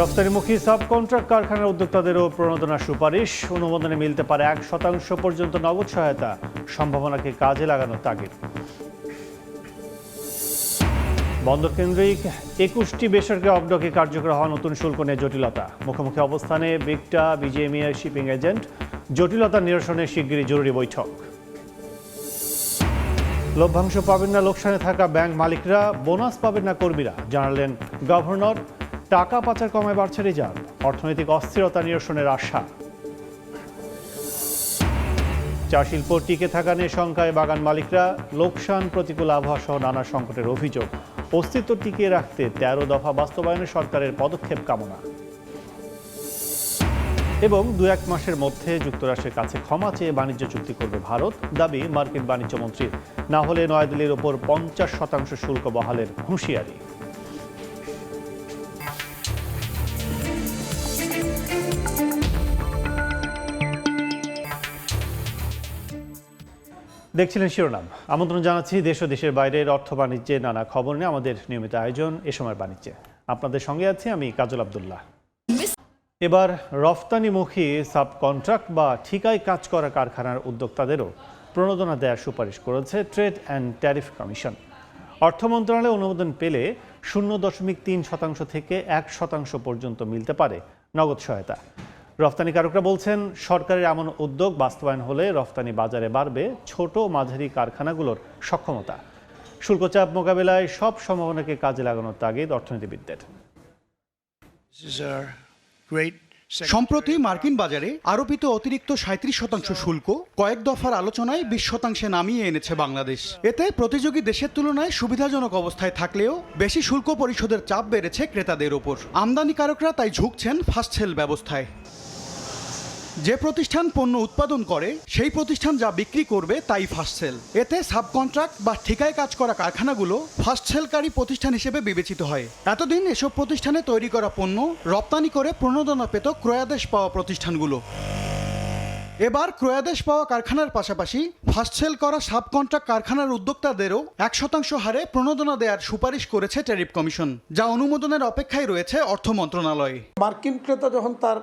রপ্তানিমুখী sub contract কারখানার উদ্যোক্তাদেরও প্রণোদনার সুপারিশ। অনুমোদনে মিলতে পারে 1% পর্যন্ত নগদ সহায়তা। সম্ভাবনাকে কাজে লাগানোর তাগিদ। বন্দর কেন্দ্রিক 21টি বেসরকারি অবডকে কার্যকর হওয়া নতুন শুল্ক নিয়ে জটিলতা। মুখোমুখি অবস্থানে বিগটা বিজিএমইএ শিপিং এজেন্ট। জটিলতা নিরসনে শিগগিরই জরুরি বৈঠক। লভ্যাংশ পাবেন না লোকসানে থাকা ব্যাংক মালিকরা, বোনাস পাবেন না কর্মীরা, জানালেন গভর্নর। টাকা পাচার কমায় বাড়ছে রিজার্ভ। অর্থনৈতিক অস্থিরতা নিরসনের আশা। চা শিল্প টিকে থাকা নিয়ে শঙ্কায় বাগান মালিকরা, লোকসান, প্রতিকূল আবহাওয়া সহ নানা সংকটের অভিযোগ। অস্তিত্ব টিকিয়ে রাখতে 13 দফা বাস্তবায়নে সরকারের পদক্ষেপ কামনা। এবং 2-1 মাসের মধ্যে যুক্তরাষ্ট্রের কাছে ক্ষমা চেয়ে বাণিজ্য চুক্তি করবে ভারত, দাবি মার্কিন বাণিজ্য মন্ত্রীর। না হলে নয়াদিল্লির ওপর 50% শুল্ক বহালের হুঁশিয়ারি। দেখছিলেন শিরোনাম। আমন্ত্রণ জানাচ্ছি দেশ ও দেশের বাইরের অর্থ বাণিজ্যে নানা খবর নিয়ে আমাদের নিয়মিত আয়োজন এ সময় বাণিজ্যে। আপনাদের সঙ্গে আছি আমি কাজল আব্দুল্লাহ। এবার রফতানিমুখী সাব কন্ট্রাক্ট বা ঠিকায় কাজ করা কারখানার উদ্যোক্তাদেরও প্রণোদনা দেওয়ার সুপারিশ করেছে ট্রেড অ্যান্ড ট্যারিফ কমিশন। অর্থ মন্ত্রণালয়ে অনুমোদন পেলে 0.3% থেকে 1% পর্যন্ত মিলতে পারে নগদ সহায়তা। রফতানিকারকরা বলছেন, সরকারের এমন উদ্যোগ বাস্তবায়ন হলে রফতানি বাজারে বাড়বে ছোট মাঝারি কারখানাগুলোর সক্ষমতা। শুল্কচাপ মোকাবেলায় সব সম্ভাবনাকে কাজে লাগানোর তাগিদ অর্থনীতিবিদদের। সম্প্রতি মার্কিন বাজারে আরোপিত অতিরিক্ত 37% শুল্ক কয়েক দফার আলোচনায় 20% নামিয়ে এনেছে বাংলাদেশ। এতে প্রতিযোগী দেশের তুলনায় সুবিধাজনক অবস্থায় থাকলেও বেশি শুল্ক পরিশোধের চাপ বেড়েছে ক্রেতাদের ওপর। আমদানিকারকরা তাই ঝুঁকছেন ফাস্ট সেল ব্যবস্থায়। যে প্রতিষ্ঠান পণ্য উৎপাদন করে সেই প্রতিষ্ঠান যা বিক্রি করবে তাই ফাস্ট সেল। এতে সাব কন্ট্রাক্ট বা ঠিকায় কাজ করা কারখানাগুলো ফাস্ট সেলকারী প্রতিষ্ঠান হিসেবে বিবেচিত হয়। এতদিন এসব প্রতিষ্ঠানে তৈরি করা পণ্য রপ্তানি করে প্রণোদনা পেত ক্রয়াদেশ পাওয়া প্রতিষ্ঠানগুলো। এবার ক্রয়াদেশ পাওয়া কারখানার পাশাপাশি ফাস্ট সেল করা সাব কন্ট্রাক্ট কারখানার উদ্যোক্তাদেরও 1% হারে প্রণোদনা দেওয়ার সুপারিশ করেছে ট্যারিফ কমিশন, যা অনুমোদনের অপেক্ষায় রয়েছে অর্থ মন্ত্রণালয়ে। মার্কিন ক্রেতা যখন তার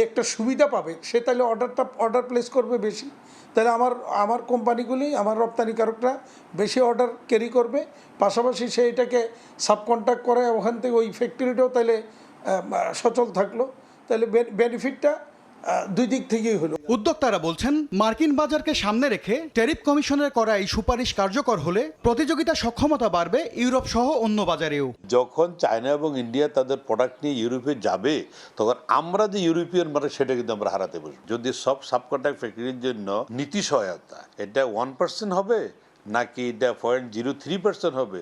একটা সুবিধা পাবে, সে তাহলে অর্ডার প্লেস করবে বেশি। তাহলে আমার কোম্পানিগুলি, আমার রপ্তানিকারকরা বেশি অর্ডার ক্যারি করবে। পাশাপাশি সে এটাকে সাবকন্ট্রাক্ট করে ওখান থেকে ওই ফ্যাক্টরিটাও তাহলে সচল থাকলো। তাহলে বেনিফিটটা দুই দিক থেকেই হলো। উদ্যোক্তারা বলছেন, মার্কিন বাজারকে সামনে রেখে ট্যারিফ কমিশনের করা এই সুপারিশ কার্যকর হলে প্রতিযোগিতা সক্ষমতা বাড়বে ইউরোপ সহ অন্য বাজারেও। যখন চায়না এবং ইন্ডিয়া তাদের প্রোডাক্ট নিয়ে ইউরোপে যাবে, তখন আমরা যে ইউরোপিয়ান মার্কেট সেটা কিন্তু আমরা হারাতে বসবো। যদি সব সাবকন্ট্রাক্ট ফ্যাক্টরির জন্য নীতি সহায়তা এটা 1% হবে নাকি এটা 0.03% হবে,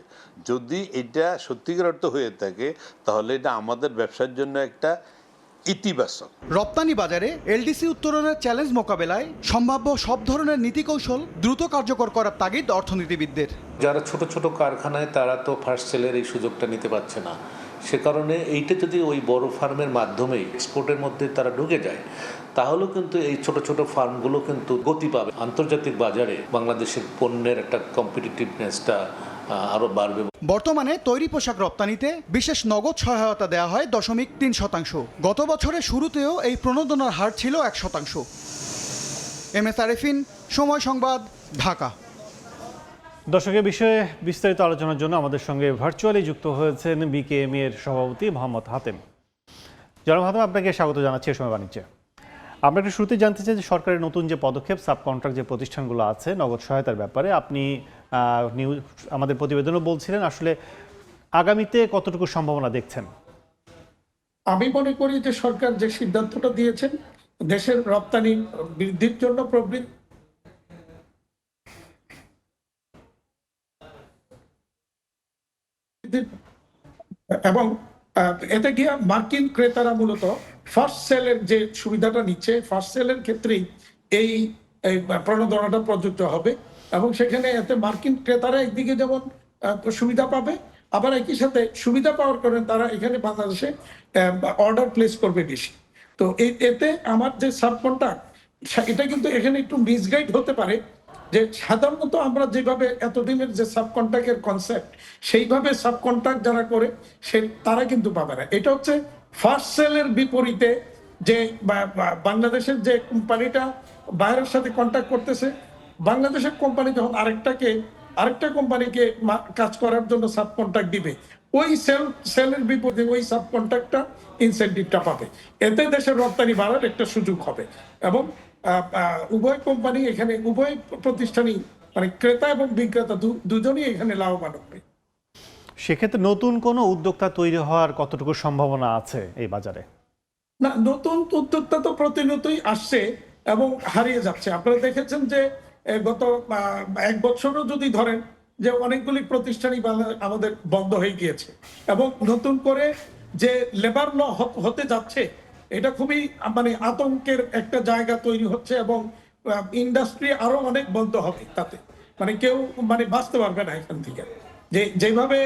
যদি এটা সত্যিকার অর্থ হয়ে থাকে তাহলে এটা আমাদের ব্যবসার জন্য একটা ইতিবাচক। রপ্তানি বাজারে এলডিসি উত্তরণের চ্যালেঞ্জ মোকাবেলায় সম্ভাব্য সব ধরনের নীতি কৌশল দ্রুত কার্যকর করার তাগিদ অর্থনীতিবিদদের। যারা ছোট ছোট কারখানায় তারা তো ফার্স্ট সেলের এই সুযোগটা নিতে পারছে না। সে কারণে এইটা যদি ওই বড় ফার্মের মাধ্যমে এক্সপোর্টের মধ্যে তারা ঢুকে যায়, তাহলেও কিন্তু এই ছোট ছোট ফার্মগুলো কিন্তু গতি পাবে। আন্তর্জাতিক বাজারে বাংলাদেশের পণ্যের একটা কম্পিটিটিভনেসটা আরো বাড়বে। বর্তমানে তৈরি পোশাক রপ্তানিতে বিশেষ নগদ সহায়তা দেওয়া হয় 0.3%। গত বছরের শুরুতেও এই প্রণোদনার হার ছিল 1%। MS আরেফিন, সময় সংবাদ, ঢাকা। দর্শকের বিষয়ে বিস্তারিত আলোচনার জন্য আমাদের সঙ্গে ভার্চুয়ালি যুক্ত হয়েছেন বিকেএমই এর সভাপতি মোহাম্মদ হাতেম। জনাব হাতেম, আপনাকে স্বাগত জানাচ্ছি এ সময় বাণিজ্যে। আমরা একটু শুরুতে জানতে চাই যে সরকারের নতুন যে পদক্ষেপ সাব কন্ট্রাক্ট যে প্রতিষ্ঠানগুলো আছে নগদ সহায়তার ব্যাপারে, আপনি আমাদের প্রতিবেদনও বলছিলেন, আসলে আগামীতে কতটুকু সম্ভাবনা দেখছেন? আমি মনে করি যে সরকার যে সিদ্ধান্তটা দিয়েছেন দেশের রপ্তানি বৃদ্ধির জন্য এবং এতে গিয়ে মার্কিন ক্রেতারা মূলত ফার্স্ট সেলের যে সুবিধাটা নিচ্ছে, ফার্স্ট সেলের ক্ষেত্রেই এই প্রণোদনাটা প্রযোজ্য হবে। এবং সেখানে এতে মার্কিন ক্রেতারা একদিকে যেমন সুবিধা পাবে, আবার একই সাথে সুবিধা পাওয়ার কারণে তারা এখানে বাংলাদেশে অর্ডার প্লেস করবে বেশি। তো এতে আমার যে সাব কন্ট্রাক্ট, এটা কিন্তু এখানে একটু মিসগাইড হতে পারে যে সাধারণত আমরা যেভাবে এতদিনের যে সাব কন্ট্রাক্টের কনসেপ্ট, সেইভাবে সাব কন্ট্রাক্ট যারা করে তারা কিন্তু পাবে না। এটা হচ্ছে ফার্স্ট সেলের বিপরীতে যে বাংলাদেশের যে কোম্পানিটা বাইরের সাথে কন্ট্যাক্ট করতেছে, বাংলাদেশের কোম্পানি যখন আরেকটা কোম্পানিকে কাজ করার জন্য সাব কন্ট্রাক্ট দিবে, ওই সেলের বিপরীতে ওই সাব কন্ট্রাক্টটা ইনসেন্টিভটা পাবে। এতে দেশের রপ্তানি বাড়ার একটা সুযোগ হবে এবং উভয় কোম্পানি এখানে, উভয় প্রতিষ্ঠানই মানে ক্রেতা এবং বিক্রেতা দুজনই এখানে লাভবান হবে। সেক্ষেত্রে নতুন কোনো উদ্যোক্তা তৈরি হওয়ার কতটুকু সম্ভাবনা আছে এই বাজারে? না, নতুন উদ্যোক্তা তো প্রতিনিয়তই আসছে এবং হারিয়ে যাচ্ছে। আপনারা দেখেছেন যে গত 1 বছরও যদি ধরেন যে অনেকগুলি প্রতিষ্ঠানই আমাদের বন্ধ হয়ে গিয়েছে এবং নতুন করে যে লেবার ল হতে যাচ্ছে, এটা খুবই মানে আতঙ্কের একটা জায়গা তৈরি হচ্ছে এবং ইন্ডাস্ট্রি আরো অনেক বন্ধ হবে। তাতে মানে কেউ মানে বাঁচতে পারবে না এখান থেকে। যেভাবে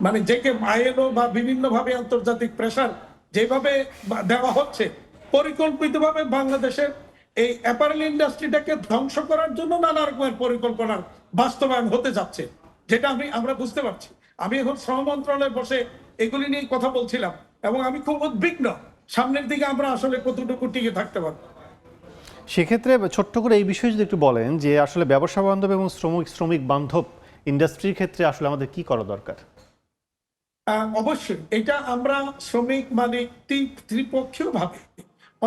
মানে যেকে আইএলও বা বিভিন্নভাবে আন্তর্জাতিক প্রেসার যেভাবে দেওয়া হচ্ছে, পরিকল্পিতভাবে বাংলাদেশের এই অ্যাপারেল ইন্ডাস্ট্রিটাকে ধ্বংস করার জন্য নানা রকমের পরিকল্পনার বাস্তবায়ন হতে যাচ্ছে, যেটা আমরা বুঝতে পারছি। আমি এখন শ্রম মন্ত্রণালয়ে বসে এগুলি নিয়ে কথা বলছিলাম এবং আমি খুব উদ্বিগ্ন সামনের দিকে আমরা আসলে কতটুকু টিকে থাকতে পারবো। সেক্ষেত্রে ছোট্ট করে এই বিষয়ে যদি একটু বলেন যে আসলে ব্যবসা বান্ধব এবং শ্রমিক বান্ধব ইন্ডাস্ট্রির ক্ষেত্রে আসলে আমাদের কি করা দরকার? অবশ্যই এটা আমরা শ্রমিক মালিক ত্রিপক্ষীয় ভাবে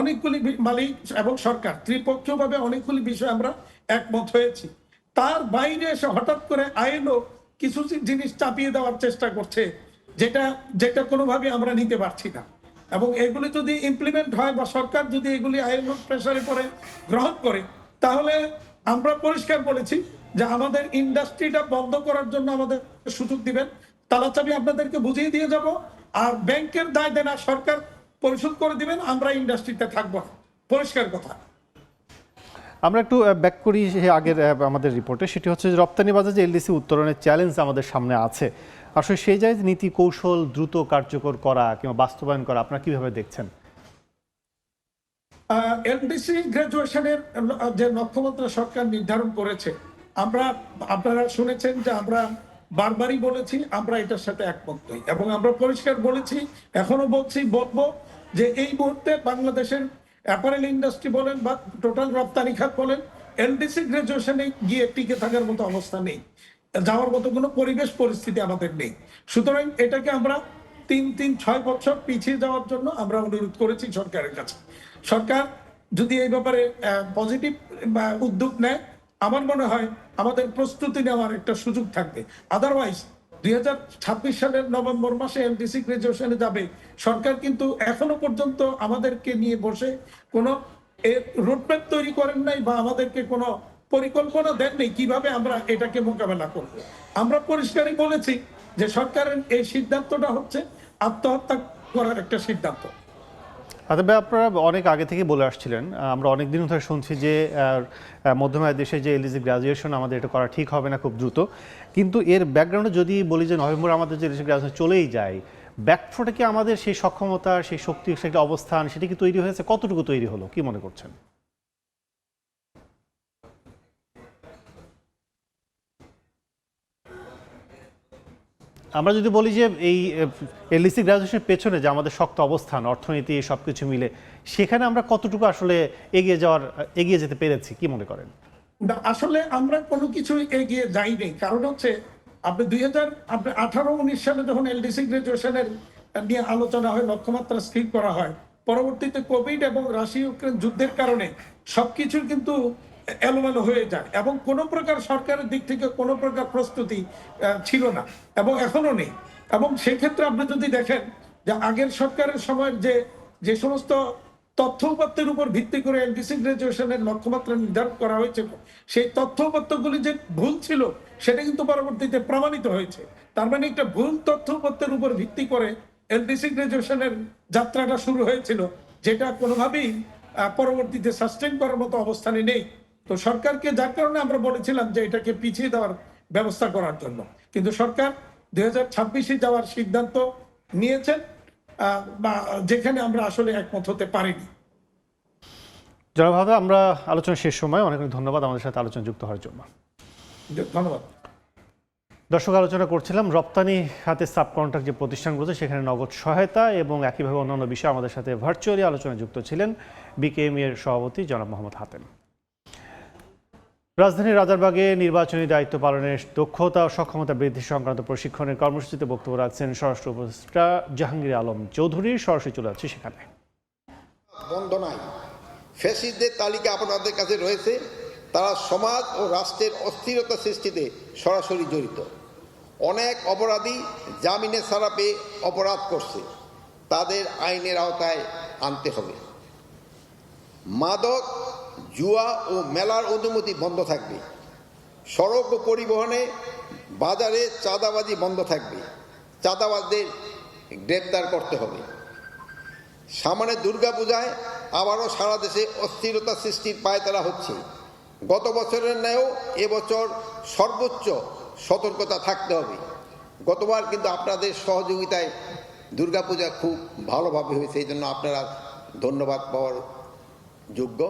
অনেকগুলি মালিক এবং সরকার ত্রিপক্ষীয় ভাবে অনেকগুলি বিষয় আমরা একমত হয়েছি। তার বাইরে এসে হঠাৎ করে আইনও কিছু জিনিস চাপিয়ে দেওয়ার চেষ্টা করছে, যেটা কোনোভাবে আমরা নিতে পারছি না। এবং এগুলি যদি ইমপ্লিমেন্ট হয় বা সরকার যদি এগুলি আইনের প্রেসারে পরে গ্রহণ করে, তাহলে আমরা পরিষ্কার বলেছি যে আমাদের ইন্ডাস্ট্রিটা বন্ধ করার জন্য আমাদের সুযোগ দিবেন, তালা চাবি আপনাদেরকে বুঝিয়ে দিয়ে যাব, আর ব্যাংকের দায় দেনা সরকার পরিশোধ করে দিবেন, আমরা ইন্ডাস্ট্রিতে থাকবো। পরিষ্কার কথা। আমরা একটু ব্যাক করি আগের আমাদের রিপোর্টে, সেটি হচ্ছে যে রপ্তানি বাজারে যে এলডিসি উত্তরণের চ্যালেঞ্জ আমাদের সামনে আছে, আসলে সেই জায়গায় নীতি কৌশল দ্রুত কার্যকর করা কিংবা বাস্তবায়ন করা আপনারা কিভাবে দেখছেন? এলডিসি গ্রাজুয়েশনের যে লক্ষ্যমাত্রা সরকার নির্ধারণ করেছে, আপনারা শুনেছেন যে আমরা বারবারই বলেছি আমরা এটার সাথে একমত নই এবং আমরা পরিষ্কার বলেছি, এখনো বলবো যে এই মুহূর্তে বাংলাদেশের অ্যাপারেল ইন্ডাস্ট্রি বলেন বা টোটাল রপ্তানি খাত বলেন, এলডিসি গ্রাজুয়েশনে গিয়ে টিকে থাকার মতো অবস্থা নেই, যাওয়ার মতো কোনো পরিবেশ পরিস্থিতি আমাদের নেই। সুতরাং এটাকে আমরা 6 বছর পিছিয়ে যাওয়ার জন্য আমরা অনুরোধ করেছি সরকারের কাছে। সরকার যদি এই ব্যাপারে পজিটিভ উদ্যোগ নেয়, আমার মনে হয় আমাদের প্রস্তুতি নেওয়ার একটা সুযোগ থাকবে। আদারওয়াইজ 2026 সালের নভেম্বর মাসে এলডিসি গ্রাজুয়েশনে যাবে, সরকার কিন্তু এখনো পর্যন্ত আমাদেরকে নিয়ে বসে কোনো রোডম্যাপ তৈরি করেন নাই বা আমাদেরকে কোনো পরিকল্পনা দেন নেই কিভাবে আমরা এটাকে মোকাবেলা করব। আমরা পরিষ্কারই বলেছি যে সরকারের এই সিদ্ধান্তটা হচ্ছে আত্মহত্যা করার একটা সিদ্ধান্ত। তবে আপনারা অনেক আগে থেকে বলে আসছিলেন, আমরা অনেক দিন ধরে শুনছি যে মধ্যমায় দেশে যে এলডিসি গ্রাজুয়েশন আমাদের এটা করা ঠিক হবে না খুব দ্রুত, কিন্তু এর ব্যাকগ্রাউন্ডে যদি বলি যে নভেম্বর আমাদের যে এলডিসি গ্রাজুয়েশন চলেই যায়, ব্যাকফুটে কি আমাদের সেই সক্ষমতা, সেই শক্তি, সেই অবস্থান সেটা কি তৈরি হয়েছে? কতটুকু তৈরি হলো, কি মনে করছেন? আমরা যদি বলি যে এই এলডিসি গ্রাজুয়েশনের পেছনে যে আমাদের শক্ত অবস্থান, অর্থনীতি, সব কিছু মিলে সেখানে আমরা কতটুকু আসলে এগিয়ে যেতে পেরেছি, কি মনে করেন? আসলে আমরা কোনো কিছু এগিয়ে যাইনি। কারণ হচ্ছে আপনি 2018-19 সালে যখন এলডিসি গ্রাজুয়েশনের নিয়ে আলোচনা হয়, লক্ষ্যমাত্রা স্থির করা হয়, পরবর্তীতে কোভিড এবং রাশিয়া ইউক্রেন যুদ্ধের কারণে সবকিছু কিন্তু এলোমেলো হয়ে যায় এবং কোনো প্রকার সরকারের দিক থেকে কোনো প্রকার প্রস্তুতি ছিল না এবং এখনো নেই। এবং সেক্ষেত্রে আপনি যদি দেখেন যে আগের সরকারের সময়ের যে সমস্ত তথ্য উপাত্তের উপর ভিত্তি করে এলডিসি গ্রাজুয়েশনের লক্ষ্যমাত্রা নির্ধারণ করা হয়েছে, সেই তথ্য উপাত্তগুলি যে ভুল ছিল সেটা কিন্তু পরবর্তীতে প্রমাণিত হয়েছে। তার মানে একটা ভুল তথ্য উপাত্তের উপর ভিত্তি করে এলডিসি গ্রাজুয়েশনের যাত্রাটা শুরু হয়েছিল, যেটা কোনোভাবেই পরবর্তীতে সাস্টেইন করার মতো অবস্থানে নেই। তো সরকারকে, যার কারণে আমরা বলেছিলাম যে এটাকে পিছিয়ে দেওয়ার ব্যবস্থা করার জন্য, কিন্তু সরকার 2026-এ যাওয়ার সিদ্ধান্ত নিয়েছেন, বা যেখানে আমরা আসলে একমত হতে পারিনি। জনাব, আমরা আলোচনা শেষ সময় অনেক অনেক ধন্যবাদ আমাদের সাথে আলোচনা যুক্ত হওয়ার জন্য। ধন্যবাদ। দর্শক, আলোচনা করছিলাম রপ্তানি খাতে সাব কন্ট্রাক্ট যে প্রতিষ্ঠানগুলো সেখানে নগদ সহায়তা এবং একইভাবে অন্যান্য বিষয়ে আমাদের সাথে ভার্চুয়ালি আলোচনায় যুক্ত ছিলেন বিকেএমই এর সভাপতি জনাব মোহাম্মদ হাতেম। রাজধানীর রাজারবাগে নির্বাচনী দায়িত্ব পালনের দক্ষতা ও সক্ষমতা বৃদ্ধি সংক্রান্ত প্রশিক্ষণের কর্মসূচিতে বক্তব্য রাখছেন স্বরাষ্ট্র উপদেষ্টা জাহাঙ্গীর আলম চৌধুরী। সরাসরি চলে যাচ্ছে সেখানে। বন্ধ নাই, ফ্যাসিস্টদের তালিকা আপনাদের কাছে রয়েছে, তারা সমাজ ও রাষ্ট্রের অস্থিরতা সৃষ্টিতে সরাসরি জড়িত। অনেক অপরাধী জামিনে ছাড়া পেয়ে অপরাধ করছে, তাদের আইনের আওতায় আনতে হবে। মাদক, জুয়া ও মেলার অনুমতি বন্ধ থাকবে। সড়ক ও পরিবহনে, বাজারে চাঁদাবাজি বন্ধ থাকবে। চাঁদাবাজদের গ্রেপ্তার করতে হবে। সামনে দুর্গাপূজায় আবারও সারা দেশে অস্থিরতা সৃষ্টির পায়তারা হচ্ছে। গত বছরের ন্যায়ও এবছর সর্বোচ্চ সতর্কতা থাকতে হবে। গতবার কিন্তু আপনাদের সহযোগিতায় দুর্গাপূজা খুব ভালোভাবে হয়েছে, এই জন্য আপনারা ধন্যবাদ পাওয়ার যোগ্য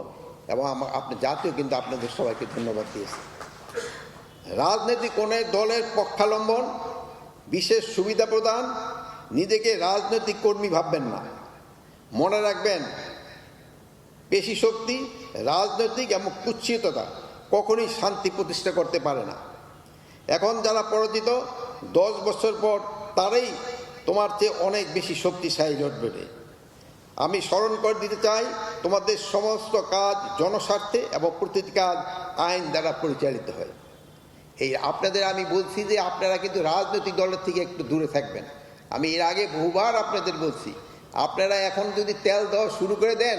এবং আপনি জাতীয় কিন্তু আপনাদের সবাইকে ধন্যবাদ দিয়েছে। রাজনৈতিক কোনো দলের পক্ষাবলম্বন, বিশেষ সুবিধা প্রদান, নিজেকে রাজনৈতিক কর্মী ভাববেন না। মনে রাখবেন, পেশি শক্তি, রাজনৈতিক এবং কুৎসিততা কখনই শান্তি প্রতিষ্ঠা করতে পারে না। এখন যারা পরাজিত, 10 বছর পর তারাই তোমার চেয়ে অনেক বেশি শক্তিশালী জোটবে। আমি স্মরণ করে দিতে চাই, তোমাদের সমস্ত কাজ জনস্বার্থে এবং প্রতিটি কাজ আইন দ্বারা পরিচালিত হয়। এই আপনাদের আমি বলছি যে আপনারা কিন্তু রাজনৈতিক দলের থেকে একটু দূরে থাকবেন। আমি এর আগে বহুবার আপনাদের বলছি, আপনারা এখন যদি তেল দেওয়া শুরু করে দেন,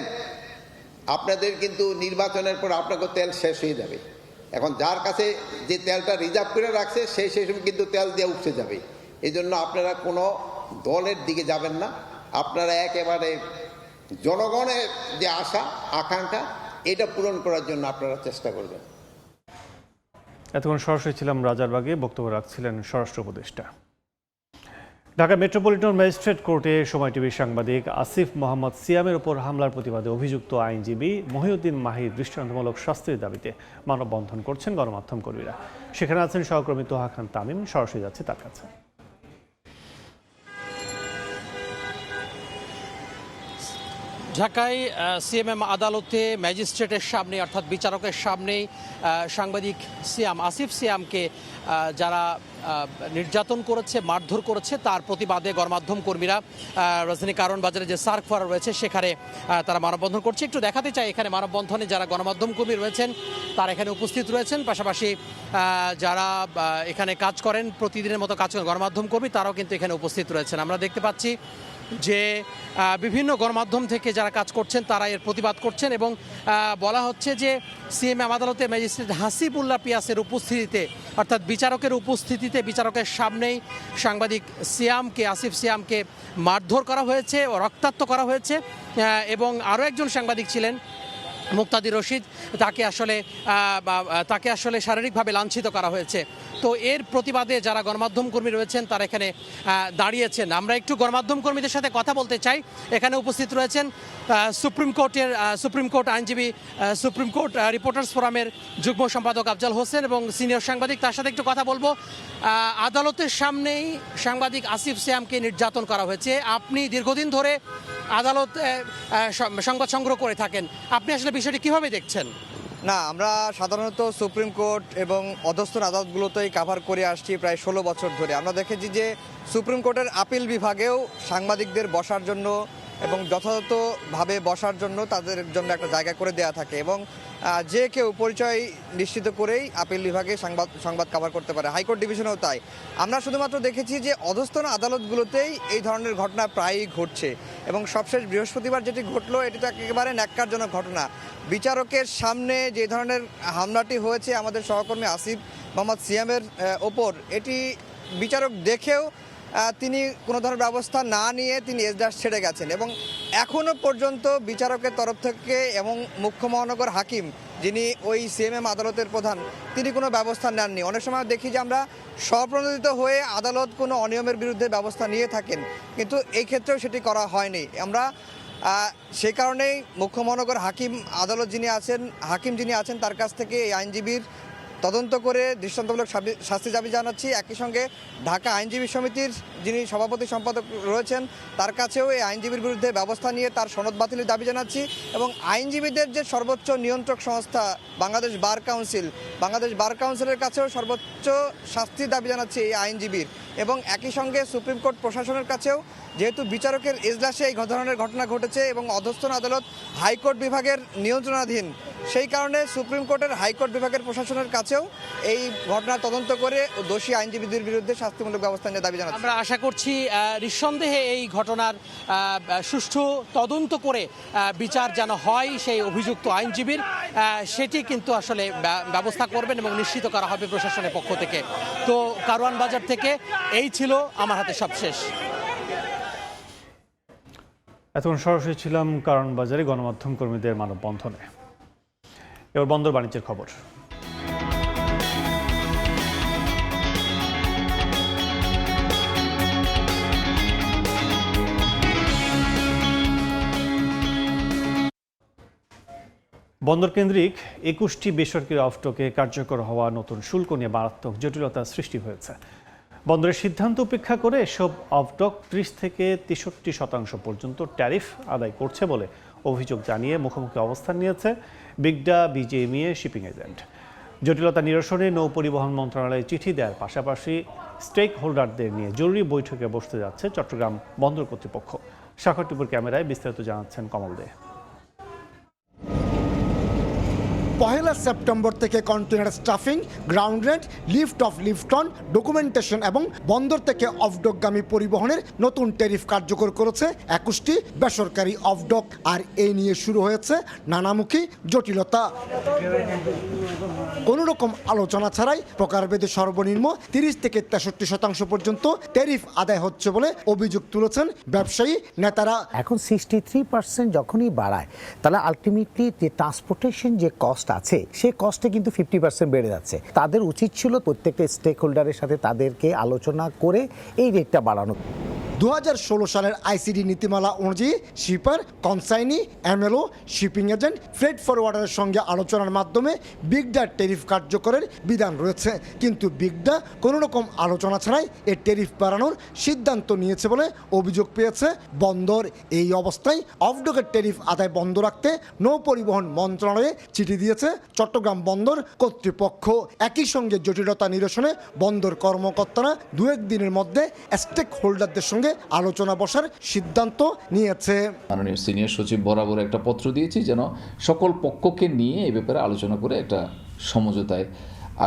আপনাদের কিন্তু নির্বাচনের পর আপনাকে তেল শেষ হয়ে যাবে। এখন যার কাছে যে তেলটা রিজার্ভ করে রাখছে সেই সময় কিন্তু তেল দিয়ে উঠতে যাবে। এই জন্য আপনারা কোনো দলের দিকে যাবেন না। আপনারা একেবারে জনগণের যে আশা আকাঙ্ক্ষা, এটা পূরণ করার জন্য আপনারা চেষ্টা করবেন। এতক্ষণ সরাসরি ছিলাম রাজারবাগে, বক্তব্য রাখছিলেন স্বরাষ্ট্র উপদেষ্টা। ঢাকা মেট্রোপলিটন ম্যাজিস্ট্রেট কোর্টে সময় টিভির সাংবাদিক আসিফ মোহাম্মদ সিয়ামের ওপর হামলার প্রতিবাদে অভিযুক্ত আইনজীবী মহিউদ্দিন মাহির দৃষ্টান্তমূলক শাস্তির দাবিতে মানববন্ধন করছেন গণমাধ্যম কর্মীরা। সেখানে আছেন সহকর্মী তোহা খান তামিম। সরাসরি যাচ্ছে তার কাছে। ঢাকায় সিএমএম আদালতে ম্যাজিস্ট্রেটের সামনে অর্থাৎ বিচারকের সামনেই সাংবাদিক আসিফ সিয়ামকে যারা নির্যাতন করেছে, মারধর করেছে, তার প্রতিবাদে গণমাধ্যম কর্মীরা রাজধানী কারণ বাজারে যে সার্ক ফোরাম রয়েছে সেখানে তারা মানববন্ধন করছে। একটু দেখাতে চাই এখানে মানববন্ধনে যারা গণমাধ্যম কর্মী রয়েছেন তারা এখানে উপস্থিত রয়েছেন, পাশাপাশি যারা এখানে কাজ করেন, প্রতিদিনের মতো কাজ করেন গণমাধ্যম কর্মী, তারাও কিন্তু এখানে উপস্থিত রয়েছেন। আমরা দেখতে পাচ্ছি যে বিভিন্ন গণমাধ্যম থেকে যারা কাজ করছেন তারা এর প্রতিবাদ করছেন এবং বলা হচ্ছে যে সিএমএম আদালতে ম্যাজিস্ট্রেট হাসিবুল্লাহ পিয়াসের উপস্থিতিতে অর্থাৎ বিচারকের উপস্থিতিতে বিচারকের সামনেই সাংবাদিক আসিফ সিয়ামকে মারধর করা হয়েছে ও রক্তাক্ত করা হয়েছে এবং আরও একজন সাংবাদিক ছিলেন মুক্তাদির রশিদ, তাকে আসলে শারীরিকভাবে লাঞ্ছিত করা হয়েছে। তো এর প্রতিবাদে যারা গণমাধ্যম কর্মী রয়েছেন তারা এখানে দাঁড়িয়েছেন। আমরা একটু গণমাধ্যম কর্মীদের সাথে কথা বলতে চাই। এখানে উপস্থিত রয়েছেন সুপ্রিম কোর্ট আইনজীবী, সুপ্রিম কোর্ট রিপোর্টার্স ফোরামের যুগ্ম সম্পাদক আফজাল হোসেন এবং সিনিয়র সাংবাদিক, তার সাথে একটু কথা বলবো। আদালতের সামনেই সাংবাদিক আসিফ সিয়ামকে নির্যাতন করা হয়েছে। আপনি দীর্ঘদিন ধরে আদালত সংবাদ সংগ্রহ করে থাকেন, আপনি আসলে বিষয়টি কিভাবে দেখছেন? না, আমরা সাধারণত সুপ্রিম কোর্ট এবং অধস্তন আদালতগুলোতেই কাভার করে আসছি প্রায় 16 বছর ধরে। আমরা দেখেছি যে সুপ্রিম কোর্টের আপিল বিভাগেও সাংবাদিকদের বসার জন্য এবং যথাযথভাবে বসার জন্য তাদের জন্য একটা জায়গা করে দেয়া থাকে এবং যে কেউ পরিচয় নিশ্চিত করেই আপিল বিভাগে সংবাদ কাভার করতে পারে। হাইকোর্ট ডিভিশনেও তাই। আমরা শুধুমাত্র দেখেছি যে অধস্তন আদালতগুলোতেই এই ধরনের ঘটনা প্রায়ই ঘটছে এবং সবশেষ বৃহস্পতিবার যেটি ঘটলো এটি তো একেবারে ন্যাক্কারজনক ঘটনা। বিচারকের সামনে যে ধরনের হামলাটি হয়েছে আমাদের সহকর্মী আসিফ মোহাম্মদ সিয়ামের ওপর, এটি বিচারক দেখেও তিনি কোনো ধরনের ব্যবস্থা না নিয়ে তিনি এজলাস ছেড়ে গেছেন এবং এখনও পর্যন্ত বিচারকের তরফ থেকে এবং মুখ্য মহানগর হাকিম যিনি ওই সিএমএম আদালতের প্রধান তিনি কোনো ব্যবস্থা নেননি। অনেক সময় দেখি যে আমরা স্বপ্রণোদিত হয়ে আদালত কোনো অনিয়মের বিরুদ্ধে ব্যবস্থা নিয়ে থাকেন, কিন্তু এই ক্ষেত্রেও সেটি করা হয়নি। আমরা সেই কারণেই মুখ্য মহানগর হাকিম যিনি আছেন তার কাছ থেকে এই আইনজীবীর তদন্ত করে দৃষ্টান্তমূলক শাস্তি দাবি জানাচ্ছি। একই সঙ্গে ঢাকা আইনজীবী সমিতির যিনি সভাপতি সম্পাদক রয়েছেন তার কাছেও এই আইনজীবীর বিরুদ্ধে ব্যবস্থা নিয়ে তার সনদ বাতিলের দাবি জানাচ্ছি এবং আইনজীবীদের যে সর্বোচ্চ নিয়ন্ত্রক সংস্থা বাংলাদেশ বার কাউন্সিলের কাছেও সর্বোচ্চ শাস্তির দাবি জানাচ্ছি এই আইনজীবীর এবং একই সঙ্গে সুপ্রিম কোর্ট প্রশাসনের কাছেও, যেহেতু বিচারকের এজলাসে এই ধরনের ঘটনা ঘটেছে এবং অধস্তন আদালত হাইকোর্ট বিভাগের নিয়ন্ত্রণাধীন, সেই কারণে সুপ্রিম কোর্টের হাইকোর্ট বিভাগের প্রশাসনের কাছেও এই ঘটনা তদন্ত করে দোষী আইনজীবীদের বিরুদ্ধে শাস্তিমূলক ব্যবস্থা নিয়ে দাবি জানাচ্ছি। আমরা আশা করছি নিঃসন্দেহে এই ঘটনার সুষ্ঠু তদন্ত করে বিচার যেন হয় সেই অভিযুক্ত আইনজীবীর, সেটি কিন্তু আসলে ব্যবস্থা করবেন এবং নিশ্চিত করা হবে প্রশাসনের পক্ষ থেকে। তো কারওয়ান বাজার থেকে এই ছিল আমার হাতে সবশেষ। এতক্ষণ সরাসরি ছিলাম কারওয়ান বাজারে গণমাধ্যম কর্মীদের মানববন্ধনে। এবার বন্দর বাণিজ্যের খবর। বন্দর কেন্দ্রিক 21টি বেসরকারি অফডকে কার্যকর হওয়া নতুন শুল্ক নিয়ে মারাত্মক জটিলতার সৃষ্টি হয়েছে। বন্দরের সিদ্ধান্ত উপেক্ষা করে এসব অফডক 30 থেকে 63% পর্যন্ত ট্যারিফ আদায় করছে বলে অভিযোগ জানিয়ে মুখোমুখি অবস্থান নিয়েছে বিগডা বিজেএমইএ শিপিং এজেন্ট। জটিলতা নিরসনে নৌ পরিবহন মন্ত্রণালয়ে চিঠি দেওয়ার পাশাপাশি স্টেক হোল্ডারদের নিয়ে জরুরি বৈঠকে বসতে যাচ্ছে চট্টগ্রাম বন্দর কর্তৃপক্ষ। স্বাক্ষর টিপুর ক্যামেরায় বিস্তারিত জানাচ্ছেন কমল দে। 1 সেপ্টেম্বর থেকে container stuffing, ground rent, lift of lift on, documentation এবং বন্দর থেকে অফডকগামী পরিবহনের নতুন ট্যারিফ কার্যকর করেছে 21টি বেসরকারি অফডক। আর এই নিয়ে শুরু হয়েছে নানামুখী জটিলতা। কোনো রকম আলোচনা ছাড়াই প্রকারভেদে সর্বনিম্ন 30 থেকে 63% পর্যন্ত ট্যারিফ আদায় হচ্ছে বলে অভিযোগ তুলেছেন ব্যবসায়ী নেতারা। এখন 63% যখনই বাড়ায় তাহলে আলটিমেটলি যে ট্রান্সপোর্টেশন যে কস্ট আছে সেই কস্টে কিন্তু 50% বেড়ে যাচ্ছে। তাদের উচিত ছিল প্রত্যেকটা স্টেক হোল্ডারের সাথে তাদেরকে আলোচনা করে এই রেটটা বাড়ানো। 2016 সালের আইসিডি নীতিমালা অনুযায়ী shipper, consignee, MLO, shipping agent, freight ফরওয়ার্ডারের সঙ্গে আলোচনার মাধ্যমে বিগডার ট্যারিফ কার্যকরের বিধান রয়েছে, কিন্তু বিগডা কোনো রকম আলোচনা ছাড়াই এর ট্যারিফ বাড়ানোর সিদ্ধান্ত নিয়েছে বলে অভিযোগ পেয়েছে বন্দর। এই অবস্থায় অফডকের ট্যারিফ আদায় বন্ধ রাখতে নৌ পরিবহন মন্ত্রণালয়ে চিঠি দিয়েছে চট্টগ্রাম বন্দর কর্তৃপক্ষ। একই সঙ্গে জটিলতা নিরসনে বন্দর কর্মকর্তারা 2-1 দিনের মধ্যে স্টেক হোল্ডারদের সঙ্গে আলোচনা বসার সিদ্ধান্ত নিয়েছে। মাননীয় সিনিয়র সচিব বরাবর একটা পত্র দিয়েছি যেন সকল পক্ষকে নিয়ে এই ব্যাপারে আলোচনা করে একটা সমঝোতায়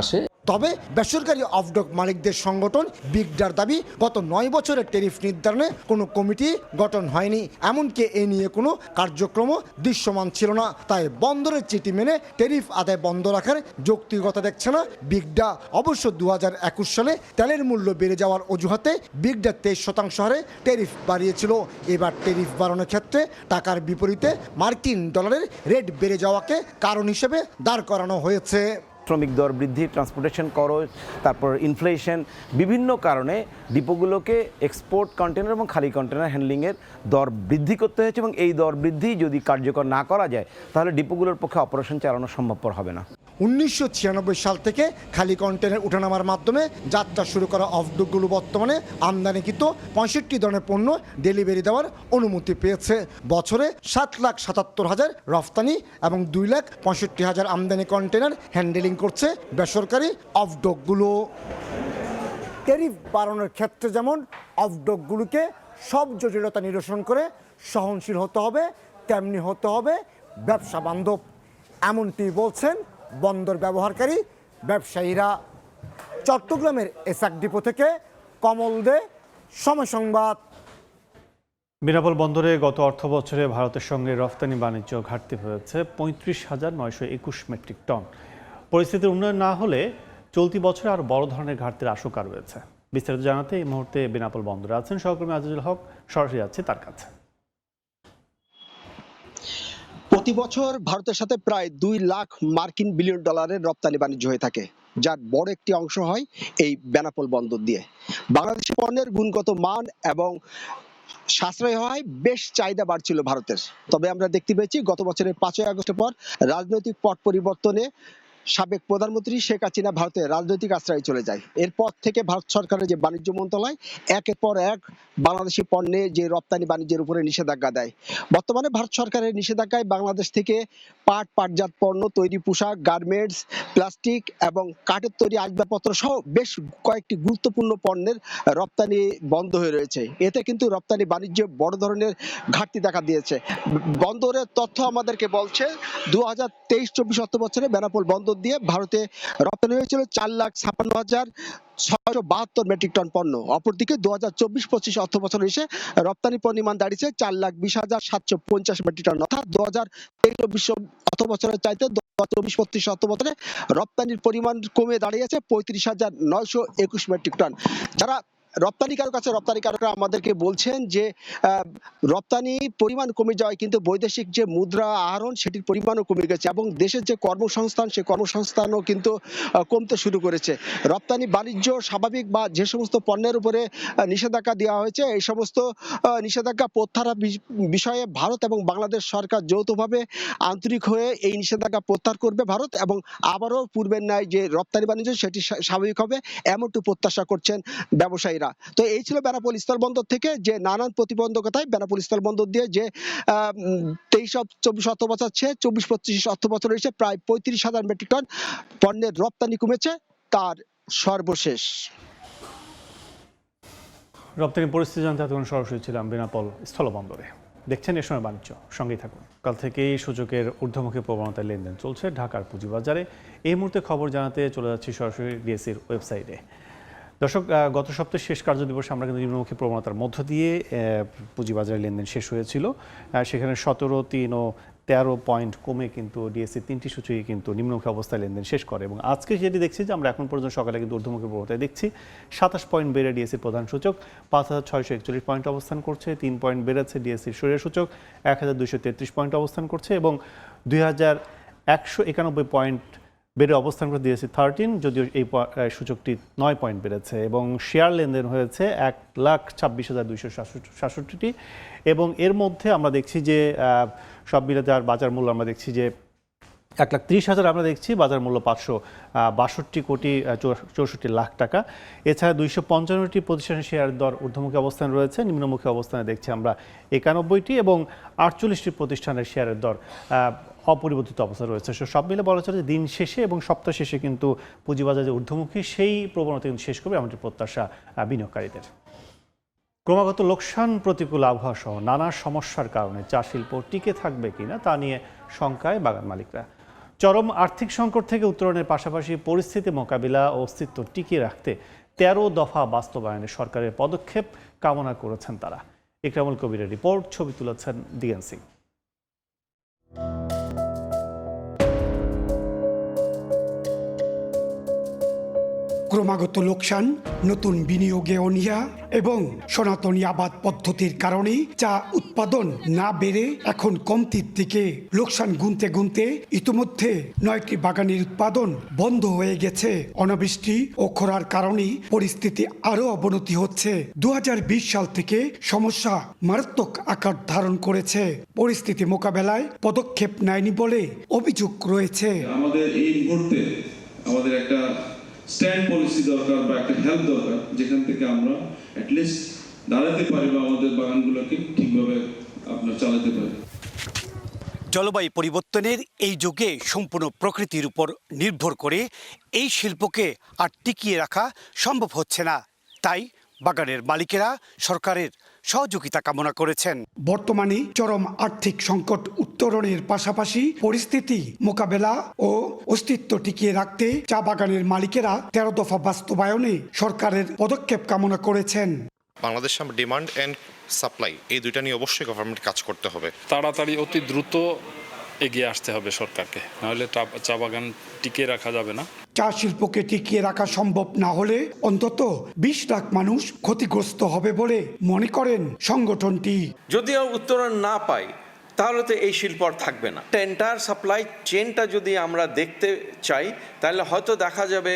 আসে। তবে বেসরকারি অফডক মালিকদের সংগঠন বিগডার দাবি, গত 9 বছরের ট্যারিফ নির্ধারণে কোনো কমিটি গঠন হয়নি, এমনকি এ নিয়ে কোনো কার্যক্রম দৃশ্যমান ছিল না। তাই বন্দরের চিঠি মেনে ট্যারিফ আদায় বন্ধ রাখার যৌক্তিকতা দেখছে না বিগডা। অবশ্য 2021 সালে তেলের মূল্য বেড়ে যাওয়ার অজুহাতে বিগডা 23% হারে ট্যারিফ বাড়িয়েছিল। এবার ট্যারিফ বাড়ানোর ক্ষেত্রে টাকার বিপরীতে মার্কিন ডলারের রেট বেড়ে যাওয়াকে কারণ হিসেবে দাঁড় করানো হয়েছে। শ্রমিক দর বৃদ্ধি, ট্রান্সপোর্টেশন খরচ, তারপর ইনফ্লেশন, বিভিন্ন কারণে ডিপোগুলোকে এক্সপোর্ট কন্টেনার এবং খালি কন্টেনার হ্যান্ডলিংয়ের দর বৃদ্ধি করতে হয়েছে এবং এই দর বৃদ্ধি যদি কার্যকর না করা যায় তাহলে ডিপোগুলোর পক্ষে অপারেশন চালানো সম্ভবপর হবে না। 1996 সাল থেকে খালি কন্টেনার উঠানামার মাধ্যমে যাত্রা শুরু করা অফডকগুলো বর্তমানে আমদানিকৃত 65 ধরনের পণ্য ডেলিভারি দেওয়ার অনুমতি পেয়েছে। বছরে 7,77,000 রফতানি এবং 2,65,000 আমদানি কন্টেনার হ্যান্ডেলিং করছে বেসরকারি অফডকগুলো। ট্যারিফ বাড়ানোর ক্ষেত্রে যেমন অফডকগুলোকে সব জটিলতা নিরসন করে সহনশীল হতে হবে, তেমনি হতে হবে ব্যবসা বান্ধব, এমনটি বলছেন বন্দর ব্যবহারকারী ব্যবসায়ীরা। চট্টগ্রামের এসাক ডিপো থেকে কমল দে, সময় সংবাদ। বেনাপোল বন্দরে গত অর্থ বছরে ভারতের সঙ্গে রফতানি বাণিজ্য ঘাটতি হয়েছে 35,921 মেট্রিক টন। পরিস্থিতির উন্নয়ন না হলে চলতি বছরে আরও বড় ধরনের ঘাটতির আশঙ্কা রয়েছে। বিস্তারিত জানাতে এই মুহূর্তে বেনাপোল বন্দরে আছেন সহকর্মী আজিজুল হক, সরাসরি যাচ্ছে তার কাছে। প্রতি বছর ভারতের সাথে প্রায় 2 লাখ মার্কিন বিলিয়ন ডলারের রপ্তানি বাণিজ্য হয়ে থাকে, যার বড় একটি অংশ হয় এই বেনাপোল বন্দর দিয়ে। বাংলাদেশি পণ্যের গুণগত মান এবং সাশ্রয় হয় বেশ চাহিদা বাড়ছিল ভারতের। তবে আমরা দেখতে পেয়েছি গত বছরের 5ই আগস্টের পর রাজনৈতিক পট পরিবর্তনে সাবেক প্রধানমন্ত্রী শেখ হাসিনা ভারতের রাজনৈতিক আশ্রয়ে চলে যায়। এরপর থেকে ভারত সরকারের যে বাণিজ্য মন্ত্রণালয় একের পর এক বাংলাদেশি পণ্যে যে রপ্তানি বাণিজ্যের উপরে নিষেধাজ্ঞা দেয়। বর্তমানে ভারত সরকারের নিষেধাজ্ঞায় বাংলাদেশ থেকে পাটজাত পণ্য, তৈরি পোশাক, গার্মেন্টস, প্লাস্টিক এবং কাঠের তৈরি আসবাবপত্র সহ বেশ কয়েকটি গুরুত্বপূর্ণ পণ্যের রপ্তানি বন্ধ হয়ে রয়েছে। এতে কিন্তু রপ্তানি বাণিজ্যে বড় ধরনের ঘাটতি দেখা দিয়েছে। বন্দরের তথ্য আমাদেরকে বলছে 2023-24 অর্থ বছরে বেনাপোল বন্দর দিয়ে ভারতে রপ্তানি হয়েছিল 4,56,672 মেট্রিক টন পণ্য। অপরদিকে 2024-25 অর্থ বছরে এসে রপ্তানি পরিমাণ দাঁড়িয়েছে 4,20,750 মেট্রিক টন, অর্থাৎ 2023-24 অর্থ বছরের চাইতে 2024-25 অর্থ বছরে রপ্তানির পরিমাণ কমে দাঁড়িয়েছে 35,921 মেট্রিক টন। যারা রপ্তানিকারকরা আমাদেরকে বলছেন যে রপ্তানি পরিমাণ কমে যাওয়ায় কিন্তু বৈদেশিক যে মুদ্রা আহরণ সেটির পরিমাণও কমে গেছে এবং দেশের যে কর্মসংস্থান সেই কর্মসংস্থানও কিন্তু কমতে শুরু করেছে। রপ্তানি বাণিজ্য স্বাভাবিক বা যে সমস্ত পণ্যের উপরে নিষেধাজ্ঞা দেওয়া হয়েছে এই সমস্ত নিষেধাজ্ঞা প্রত্যাহার বিষয়ে ভারত এবং বাংলাদেশ সরকার যৌথভাবে আন্তরিক হয়ে এই নিষেধাজ্ঞা প্রত্যাহার করবে ভারত, এবং আবারও পূর্বের ন্যায় যে রপ্তানি বাণিজ্য সেটি স্বাভাবিক হবে এমনটি প্রত্যাশা করছেন ব্যবসায়ীরা। তো এই ছিল বেনাপোল স্থলবন্দর থেকে যে নানান প্রতিবন্ধকতায় বেনাপোল স্থলবন্দর দিয়ে যে 23-24 অর্থ বছর 24-25 অর্থ বছরে এসে প্রায় 35,000 মেট্রিক টন পণ্যের রপ্তানি কমেছে তার সর্বশেষ। রপ্তানি পরিস্থিতি জানতে এতক্ষণ সরাসরি ছিলাম বেনাপোল স্থলবন্দরে। দেখছেন এ সময় বাণিজ্য, সঙ্গেই থাকুন। কাল থেকেই সূচকের ঊর্ধ্বমুখী প্রবণতায় লেনদেন চলছে ঢাকার পুঁজিবাজারে। এই মুহূর্তে খবর জানাতে চলে যাচ্ছি সরাসরি ডিএসসির ওয়েবসাইটে। দর্শক, গত সপ্তাহের শেষ কার্যদিবসে আমরা কিন্তু নিম্নমুখী প্রবণতার মধ্য দিয়ে পুঁজিবাজারে লেনদেন শেষ হয়েছিল। সেখানে 17, 3 ও 13 পয়েন্ট কমে কিন্তু ডিএসসি 3টি সূচকই কিন্তু নিম্নমুখী অবস্থায় লেনদেন শেষ করে এবং আজকে যেটি দেখছি যে আমরা এখন পর্যন্ত সকালে কিন্তু ঊর্ধ্বমুখী প্রবণতায় দেখছি। 27 পয়েন্ট বেড়ে ডিএসসির প্রধান সূচক 5,641 পয়েন্ট অবস্থান করছে। 3 পয়েন্ট বেড়েছে ডিএসসির শরীর সূচক 1,233 পয়েন্ট অবস্থান করছে এবং 2,191 পয়েন্ট বেড়ে অবস্থান করে দিয়েছে 13, যদিও এই সূচকটি 9 পয়েন্ট বেড়েছে এবং শেয়ার লেনদেন হয়েছে 1,26,267টি এবং এর মধ্যে আমরা দেখছি যে সব মিলে যার বাজার মূল্য আমরা দেখছি যে 1,30,000 আমরা দেখছি, বাজার মূল্য 562,64,00,000 টাকা। এছাড়া 255টি প্রতিষ্ঠানের শেয়ারের দর ঊর্ধ্বমুখী অবস্থান রয়েছে। নিম্নমুখী অবস্থানে দেখছি আমরা 91টি এবং 48টি প্রতিষ্ঠানের শেয়ারের দর অপরিবর্তিত অবস্থা রয়েছে। সব মিলে বলা চলে যে দিন শেষে এবং সপ্তাহ শেষে কিন্তু পুঁজিবাজার যে ঊর্ধ্বমুখী সেই প্রবণতা কিন্তু শেষ করবে এমনটি প্রত্যাশা বিনিয়োগকারীদের। ক্রমাগত লোকসান, প্রতিকূল আবহাওয়া সহ নানা সমস্যার কারণে চা শিল্প টিকে থাকবে কিনা তা নিয়ে শঙ্কায় বাগান মালিকরা। চরম আর্থিক সংকট থেকে উত্তরণের পাশাপাশি পরিস্থিতি মোকাবিলা ও অস্তিত্ব টিকিয়ে রাখতে 13 দফা বাস্তবায়নে সরকারের পদক্ষেপ কামনা করেছেন তারা। ইকরামুল কবিরের রিপোর্ট, ছবি তুলেছেন ডিএন সিং। ক্রমাগত লোকসান, নতুন বিনিয়োগে অনীহা এবং সনাতনী আবাদ পদ্ধতির কারণে চা উৎপাদন না বেড়ে এখন কমতির দিকে। লোকসান গুনতে গুনতে ইতিমধ্যে 9টি বাগানের উৎপাদন বন্ধ হয়ে গেছে। অনাবৃষ্টি ও খরার কারণে পরিস্থিতি আরও অবনতি হচ্ছে। 2020 সাল থেকে সমস্যা মারাত্মক আকার ধারণ করেছে। পরিস্থিতি মোকাবেলায় পদক্ষেপ নেয়নি বলে অভিযোগ রয়েছে। আমাদের এই মুহূর্তে আমাদের একটা স্ট্যান্ড পলিসি দরকার বা একটা হেল্প দরকার, যেখান থেকে আমরা অ্যাটলিস্ট দাঁড়াতে পারি বা আমাদের বাগানগুলোকে ঠিকভাবে আপনার চালাতে পারি। জলবায়ু পরিবর্তনের এই যুগে সম্পূর্ণ প্রকৃতির উপর নির্ভর করে এই শিল্পকে আর টিকিয়ে রাখা সম্ভব হচ্ছে না। তাই বাগানের মালিকেরা সরকারের সহযোগিতা কামনা করেছেন। বর্তমানে চরম আর্থিক সংকট উত্তরণের পাশাপাশি পরিস্থিতি মোকাবেলা ও অস্তিত্ব টিকিয়ে রাখতে চা বাগানের মালিকেরা 13 দফা বাস্তবায়নে সরকারের পদক্ষেপ কামনা করেছেন। বাংলাদেশ ডিমান্ড অ্যান্ড সাপ্লাই এই দুইটা নিয়ে অবশ্যই গভর্নমেন্ট কাজ করতে হবে। তাড়াতাড়ি অতি দ্রুত এগিয়ে আসতে হবে সরকারকে, নাহলে চা বাগান টিকিয়ে রাখা যাবে না। চা শিল্পকে টিকিয়ে রাখা সম্ভব না হলে অন্তত 20 লাখ মানুষ ক্ষতিগ্রস্ত হবে বলে মনে করেন সংগঠনটি। যদি উত্তরণ না পাই তাহলে তো এই শিল্প আর থাকবে না। এন্টায়ার সাপ্লাই চেনটা যদি আমরা দেখতে চাই তাহলে হয়তো দেখা যাবে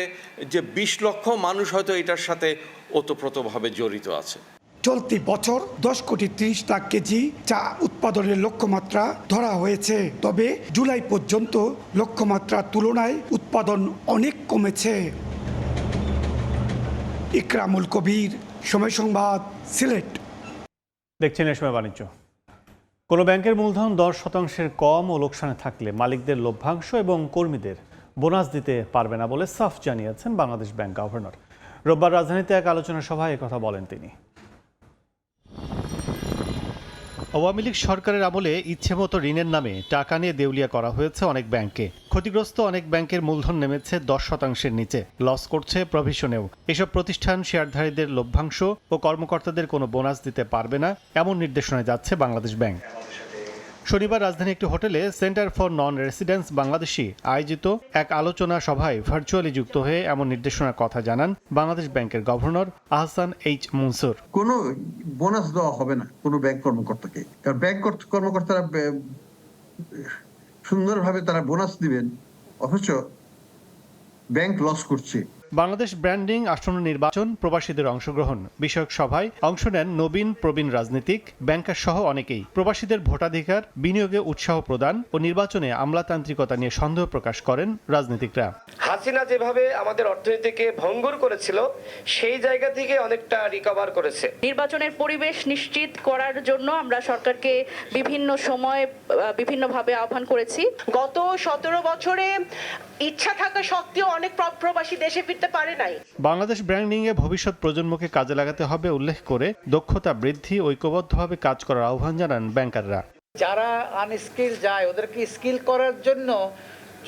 যে 20 লক্ষ মানুষ হয়তো এটার সাথে ওতপ্রোতভাবে জড়িত আছে। চলতি বছর 10,30,00,000 কেজি চা উৎপাদনের লক্ষ্যমাত্রা ধরা হয়েছে। তবে জুলাই পর্যন্ত লক্ষ্যমাত্রার তুলনায় উৎপাদন অনেক কমেছে। ইকরামুল কবির, সময় সংবাদ, সিলেট। দেখছেন এই সময় বাণিজ্য। কোনো ব্যাংকের মূলধন 10% কম ও লোকসানে থাকলে মালিকদের লভ্যাংশ এবং কর্মীদের বোনাস দিতে পারবে না বলে সাফ জানিয়েছেন বাংলাদেশ ব্যাংক গভর্নর। রোববার রাজধানীতে এক আলোচনা সভায় একথা বলেন তিনি। আওয়ামী লীগ সরকারের আমলে ইচ্ছেমতো ঋণের নামে টাকা নিয়ে দেউলিয়া করা হয়েছে অনেক ব্যাংকে। ক্ষতিগ্রস্ত অনেক ব্যাংকের মূলধন নেমেছে 10%-এর নিচে, লস করছে প্রভিশনেও। এসব প্রতিষ্ঠান শেয়ারধারীদের লভ্যাংশ ও কর্মকর্তাদের কোনো বোনাস দিতে পারবে না, এমন নির্দেশনায় যাচ্ছে বাংলাদেশ ব্যাংক। শনিবার রাজধানী একটি হোটেলে centre for non residence Bangladeshi আয়োজিত এক আলোচনা সভায় ভার্চুয়ালি যুক্ত হয়ে এমন নির্দেশনার কথা জানান বাংলাদেশ ব্যাংকের গভর্নর আহসান এইচ মনসুর। কোনো বোনাস দেওয়া হবে না কোনো ব্যাংক কর্মকর্তাকে, কারণ ব্যাংক কর্মকর্তারা সুন্দরভাবে তারা বোনাস দিবেন, অথচ ব্যাংক লস করছে। বাংলাদেশ ব্র্যান্ডিং, আসন্ন নির্বাচন, প্রবাসীদের অংশগ্রহণ বিষয়ক সভায় অংশ নেন নবীন প্রবীণ রাজনীতিক, ব্যাংকার সহ অনেকেই। প্রবাসীদের ভোটাধিকার, বিনিয়োগে উৎসাহ প্রদান ও নির্বাচনে আমলাতান্ত্রিকতা নিয়ে সন্দেহ প্রকাশ করেন রাজনীতিকরা। হাসিনা যেভাবে আমাদের অর্থনীতিকে ভঙ্গুর করেছিল, সেই জায়গা থেকে অনেকটা রিকভার করেছে। নির্বাচনের পরিবেশ নিশ্চিত করার জন্য আমরা সরকারকে বিভিন্ন সময় বিভিন্নভাবে আহ্বান করেছি। গত 17 বছরে ইচ্ছা থাকা সত্ত্বেও অনেক প্রবাসী দেশে ফিরতে পারে নাই। বাংলাদেশ ব্র্যান্ডিং এ ভবিষ্যৎ প্রজন্মকে কাজে লাগাতে হবে উল্লেখ করে দক্ষতা বৃদ্ধি, ঐক্যবদ্ধভাবে কাজ করার আহ্বান জানান ব্যাংকাররা। যারা আনস্কিল যায় ওদেরকে স্কিল করার জন্য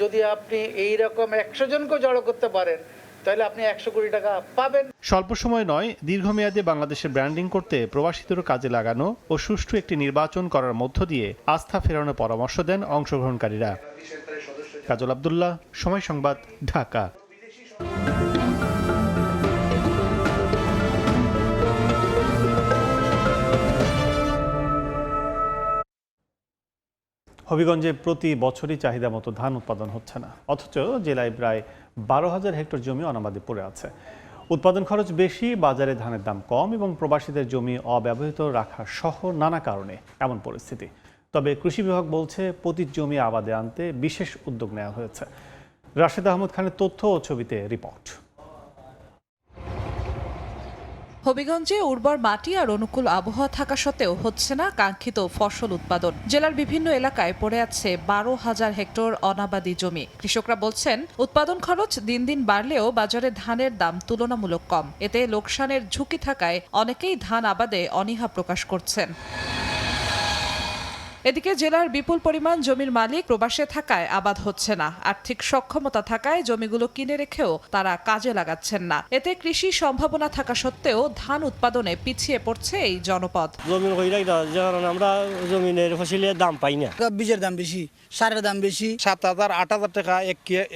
যদি আপনি এই রকম 100 জনকে জড়ো করতে পারেন, তাহলে আপনি 100 কোটি টাকা পাবেন। স্বল্প সময় নয়, দীর্ঘমেয়াদে বাংলাদেশের ব্র্যান্ডিং করতে প্রবাসীদেরও কাজে লাগানো ও সুষ্ঠু একটি নির্বাচন করার মধ্য দিয়ে আস্থা ফেরানোর পরামর্শ দেন অংশগ্রহণকারীরা। কাজল আব্দুল্লাহ, সময় সংবাদ, ঢাকা। হবিগঞ্জে প্রতি বছরই চাহিদা মতো ধান উৎপাদন হচ্ছে না, অথচ জেলায় প্রায় 12,000 হেক্টর জমি অনাবাদি পড়ে আছে। উৎপাদন খরচ বেশি, বাজারে ধানের দাম কম এবং প্রবাসীদের জমি অব্যবহৃত রাখা সহ নানা কারণে এমন পরিস্থিতি। তবে কৃষি বিভাগ বলছে পতিত জমি আবাদে আনতে বিশেষ উদ্যোগ নেওয়া হয়েছে। রাশেদ আহমদ খানের তথ্য ও ছবিতে রিপোর্ট। হবিগঞ্জে উর্বর মাটি আর অনুকূল আবহাওয়া থাকা সত্ত্বেও হচ্ছে না কাঙ্ক্ষিত ফসল উৎপাদন। জেলার বিভিন্ন এলাকায় পড়ে আছে 12,000 হেক্টর অনাবাদি জমি। কৃষকরা বলছেন উৎপাদন খরচ দিন দিন বাড়লেও বাজারে ধানের দাম তুলনামূলক কম। এতে লোকসানের ঝুঁকি থাকায় অনেকেই ধান আবাদে অনীহা প্রকাশ করছেন। এদিকে জেলার বিপুল পরিমাণ জমির মালিক প্রবাসে থাকায় আবাদ হচ্ছে না। আর্থিক সক্ষমতা থাকায় জমিগুলো কিনে রেখেও তারা কাজে লাগাচ্ছেন না। এতে কৃষি সম্ভাবনা থাকা সত্ত্বেও ধান উৎপাদনে পিছিয়ে পড়ছে এই জনপদ। আমরা জমিনের ফসলের দাম পাই না, বীজের দাম বেশি, সারের দাম বেশি। 7,000 8,000 টাকা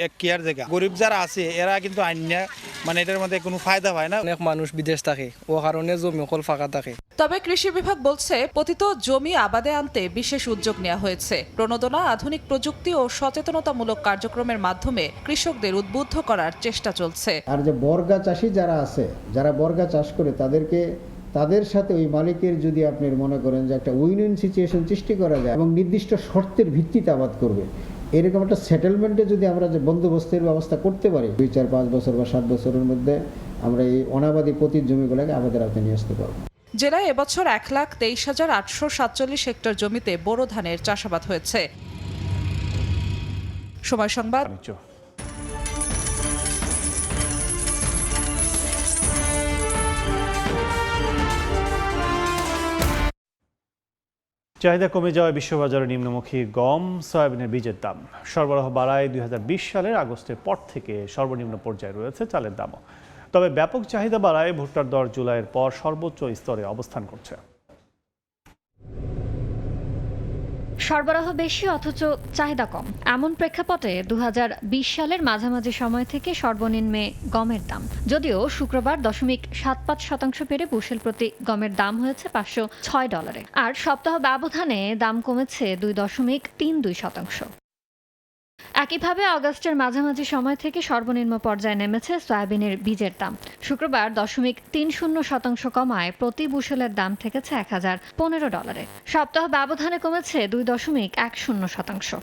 এক কেয়ার জায়গা। গরিব যারা আছে এরা কিন্তু আইনা মানে এটার মধ্যে কোনো ফায়দা হয় না। অনেক মানুষ বিদেশ থাকে, ও কারণে জমি অকল ফাঁকা থাকে। তবে কৃষি বিভাগ বলছে পতিত জমি আবাদে আনতে বিশেষ উদ্যোগ নেওয়া হয়েছে। প্রণোদনা, আধুনিক প্রযুক্তি ও সচেতনতামূলক কার্যক্রমের মাধ্যমে কৃষকদের উদ্বুদ্ধ করার চেষ্টা চলছে। আর যে বর্গা চাষি যারা আছে, যারা বর্গা চাষ করে তাদের সাথে ওই মালিকের যদি আপনি মনে করেন যে একটা উইন উইন সিচুয়েশন সৃষ্টি করা যায় এবং নির্দিষ্ট শর্তের ভিত্তিতে আবাদ করবে, এরকম একটা সেটেলমেন্টে যদি আমরা যে বন্দোবস্তের ব্যবস্থা করতে পারি, 2, 4, 5 বছর বা 7 বছরের মধ্যে আমরা এই অনাবাদি পতিত জমিগুলোকে আবাদের আওতায় নিয়ে আসতে পারবো। জেলায় এবছর 1,23,847 হেক্টর জমিতে বোরো ধানের চাষাবাদ হয়েছে। সময় সংবাদ। চাহিদা কমে যাওয়ায় বিশ্ববাজারে নিম্নমুখী গম, সয়াবিনের বীজের দাম সরবরাহ বাড়ায় 2020 সালের আগস্টের পর থেকে সর্বনিম্ন পর্যায়ে রয়েছে চালের দামও। তবে ব্যাপক চাহিদা বাড়ায় ভুট্টার দর জুলাইয়ের পর সর্বোচ্চ স্তরে অবস্থান করছে। সরবরাহ বেশি অথচ চাহিদা কম, এমন প্রেক্ষাপটে 2020 সালের মাঝামাঝি সময় থেকে সর্বনিম্নে গমের দাম, যদিও শুক্রবার 0.75% বেড়ে বুশেল প্রতি গমের দাম হয়েছে $506, আর সপ্তাহ ব্যবধানে দাম কমেছে 2.32%। একইভাবে আগস্টের মাঝামাঝি সময় থেকে সর্বনিম্ন পর্যায়ে নেমেছে সয়াবিনের বীজের দাম। শুক্রবার 0.30% কমায় প্রতি বুশেলের দাম ঠেকেছে $1015। সপ্তাহ ব্যবধানে কমেছে 2.10%।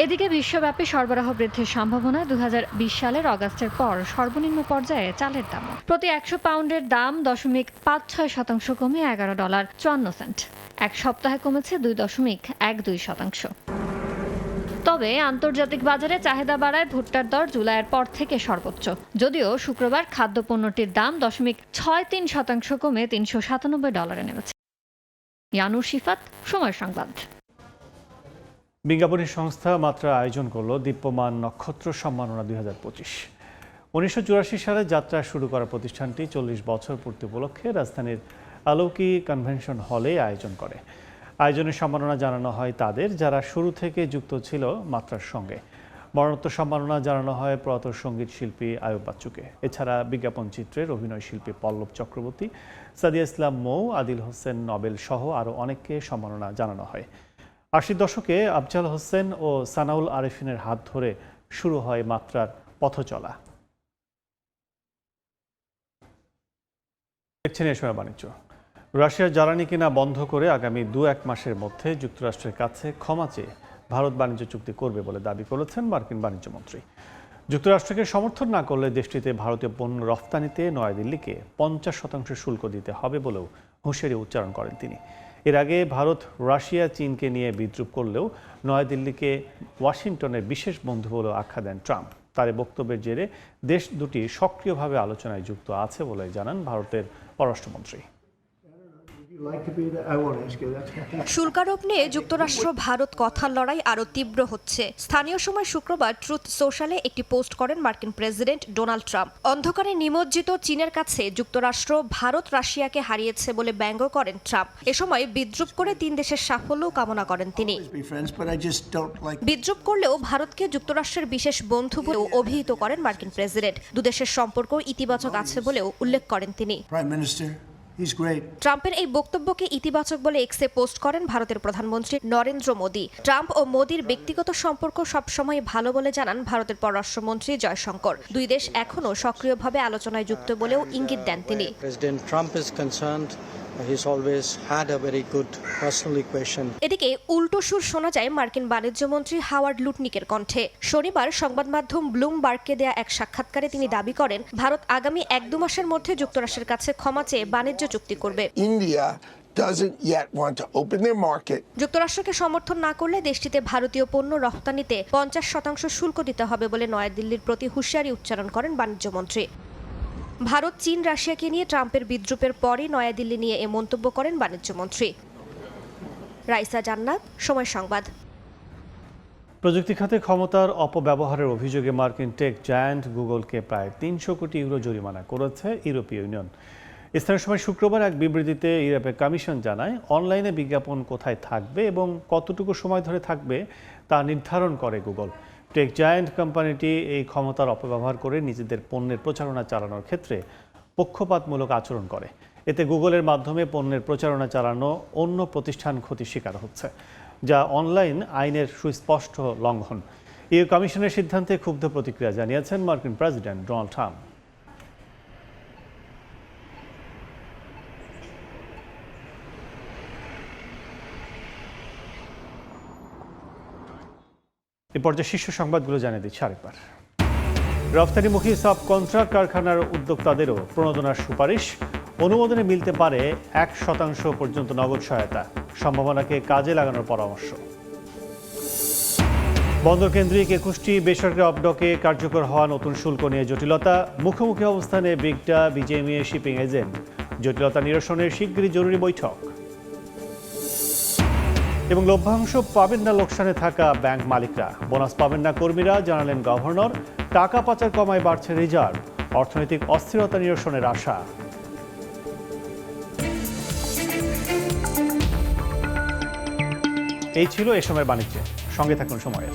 এদিকে বিশ্বব্যাপী সরবরাহ বৃদ্ধির সম্ভাবনায় 2020 সালের আগস্টের পর সর্বনিম্ন পর্যায়ে চালের দাম প্রতি 100 পাউন্ডের দাম 0.56% কমে $11.54। এক সপ্তাহে কমেছে 2.12%। তবে আন্তর্জাতিক বাজারে চাহিদা বাড়ায় ভুট্টার দর জুলাইয়ের পর থেকে সর্বোচ্চ, যদিও শুক্রবার খাদ্যপণ্যটির দাম 0.63% কমে $397 নেমেছে। ইয়ানুর শিফাত, সময় সংবাদ। বিজ্ঞাপনী সংস্থা মাত্রা আয়োজন করল দীপ্যমান নক্ষত্র সম্মাননা 2025। 1984 সালে যাত্রা শুরু করা প্রতিষ্ঠানটি 40 বছর পূর্তি উপলক্ষে রাজধানীর আলোকি কনভেনশন হলে আয়োজন করে। আয়োজনের সম্মাননা জানানো হয় তাদের যারা শুরু থেকে যুক্ত ছিল মাত্রার সঙ্গে। মরণোত্তর সম্মাননা জানানো হয় প্রয়াত সঙ্গীত শিল্পী আয়ুব বাচ্চুকে। এছাড়া বিজ্ঞাপন চিত্রের অভিনয় শিল্পী পল্লব চক্রবর্তী, সাদিয়া ইসলাম মৌ, আদিল হোসেন নবেল সহ আরও অনেককে সম্মাননা জানানো হয়। 80 দশকে আফজাল হোসেন ও সানাউল আরেফিনের হাত ধরে শুরু হয় মাত্রার পথচলা। দেখছেন এই সময় বাণিজ্য। রাশিয়ার জ্বালানি কেনা বন্ধ করে আগামী 2-1 মাসের মধ্যে যুক্তরাষ্ট্রের কাছে ক্ষমা চেয়ে ভারত বাণিজ্য চুক্তি করবে বলে দাবি করেছেন মার্কিন বাণিজ্য মন্ত্রী। যুক্তরাষ্ট্রকে সমর্থন না করলে দেশটিতে ভারতীয় পণ্য রফতানিতে নয়াদিল্লিকে 50% শুল্ক দিতে হবে বলেও হুঁশিয়ারি উচ্চারণ করেন তিনি। এর আগে ভারত রাশিয়া চীনকে নিয়ে বিদ্রূপ করলেও নয়াদিল্লিকে ওয়াশিংটনের বিশেষ বন্ধু বলে আখ্যা দেন ট্রাম্প। তার বক্তব্যের জেরে দেশ দুটি সক্রিয়ভাবে আলোচনায় যুক্ত আছে বলে জানান ভারতের পররাষ্ট্রমন্ত্রী। শুল্কারোপ নিয়ে যুক্তরাষ্ট্র ভারত কথার লড়াই আরও তীব্র হচ্ছে। স্থানীয় সময় শুক্রবার ট্রুথ সোশ্যালে একটি পোস্ট করেন মার্কিন প্রেসিডেন্ট ডোনাল্ড ট্রাম্প। অন্ধকারে নিমজ্জিত চীনের কাছে যুক্তরাষ্ট্র ভারত রাশিয়াকে হারিয়েছে বলে ব্যঙ্গ করেন ট্রাম্প। এ সময় বিদ্রূপ করে 3 দেশের সাফল্য কামনা করেন তিনি। বিদ্রূপ করলেও ভারতকে যুক্তরাষ্ট্রের বিশেষ বন্ধু বলেও অভিহিত করেন মার্কিন প্রেসিডেন্ট। দুদেশের সম্পর্ক ইতিবাচক আছে বলেও উল্লেখ করেন তিনি। ট্রাম্পের এই বক্তব্যকে ইতিবাচক বলে এক্সে পোস্ট করেন ভারতের প্রধানমন্ত্রী নরেন্দ্র মোদী। ট্রাম্প ও মোদীর ব্যক্তিগত সম্পর্ক সবসময় ভালো বলে জানান ভারতের পররাষ্ট্রমন্ত্রী জয়শঙ্কর। দুই দেশ এখনও সক্রিয়ভাবে আলোচনায় যুক্ত বলেও ইঙ্গিত দেন তিনি। এদিকে উল্টো সুর শোনা যায় মার্কিন বাণিজ্য মন্ত্রী হাওয়ার্ড লুটনিকের কণ্ঠে। শনিবার সংবাদ মাধ্যম ব্লুমবার্গকে দেয়া এক সাক্ষাৎকারে তিনি দাবি করেন ভারত আগামী 1-2 মাসের মধ্যে যুক্তরাষ্ট্রের কাছে ক্ষমা চেয়ে বাণিজ্য চুক্তি করবে। যুক্তরাষ্ট্রকে সমর্থন না করলে দেশটিতে ভারতীয় পণ্য রফতানিতে 50% শুল্ক দিতে হবে বলে নয়াদিল্লির প্রতি হুঁশিয়ারি উচ্চারণ করেন বাণিজ্য মন্ত্রী। ভারত চীন রাশিয়াকে নিয়ে ট্রাম্পের বিদ্রূপের পরই নয়াদিল্লি নিয়ে এ মন্তব্য করেন বাণিজ্য মন্ত্রী। রাইসা জান্নাত, সময় সংবাদ। প্রযুক্তি খাতে ক্ষমতার অপব্যবহারের অভিযোগে মার্কিন টেক জায়ান্ট গুগলকে প্রায় 300 কোটি ইউরো জরিমানা করেছে ইউরোপীয় ইউনিয়ন। স্থানীয় সময় শুক্রবার এক বিবৃতিতে ইউরোপের কমিশন জানায় অনলাইনে বিজ্ঞাপন কোথায় থাকবে এবং কতটুকু সময় ধরে থাকবে তা নির্ধারণ করে গুগল। টেক জায়ান্ট কোম্পানিটি এই ক্ষমতার অপব্যবহার করে নিজেদের পণ্যের প্রচারণা চালানোর ক্ষেত্রে পক্ষপাতমূলক আচরণ করে। এতে গুগলের মাধ্যমে পণ্যের প্রচারণা চালানো অন্য প্রতিষ্ঠান ক্ষতির শিকার হচ্ছে, যা অনলাইন আইনের সুস্পষ্ট লঙ্ঘন। ইউ কমিশনের সিদ্ধান্তে ক্ষুব্ধ প্রতিক্রিয়া জানিয়েছেন মার্কিন প্রেসিডেন্ট ডোনাল্ড ট্রাম্প। এ পর্যায়ে শীর্ষ সংবাদগুলো জানিয়ে দিচ্ছি আরেকবার। রফতানিমুখী সাব কন্ট্রাক্ট কারখানার উদ্যোক্তাদেরও প্রণোদনার সুপারিশ। অনুমোদনে মিলতে পারে 1% পর্যন্ত নগদ সহায়তা। সম্ভাবনাকে কাজে লাগানোর পরামর্শ। বন্দর কেন্দ্রিক 21টি বেসরকারি অবডকে কার্যকর হওয়া নতুন শুল্ক নিয়ে জটিলতা। মুখোমুখি অবস্থানে বিগটা বিজেএমইএ শিপিং এজেন্ট। জটিলতা নিরসনের শিগগিরই জরুরি বৈঠক। এবং লভ্যাংশ পাবেন না লোকসানে থাকা ব্যাংক মালিকরা। বোনাস পাবেন না কর্মীরা, জানালেন গভর্নর। টাকা পাচার কমায় বাড়ছে রিজার্ভ। অর্থনৈতিক অস্থিরতা নিরসনের আশা। এই ছিল এ সময়ের বাণিজ্যে। সঙ্গে থাকুন সময়ের।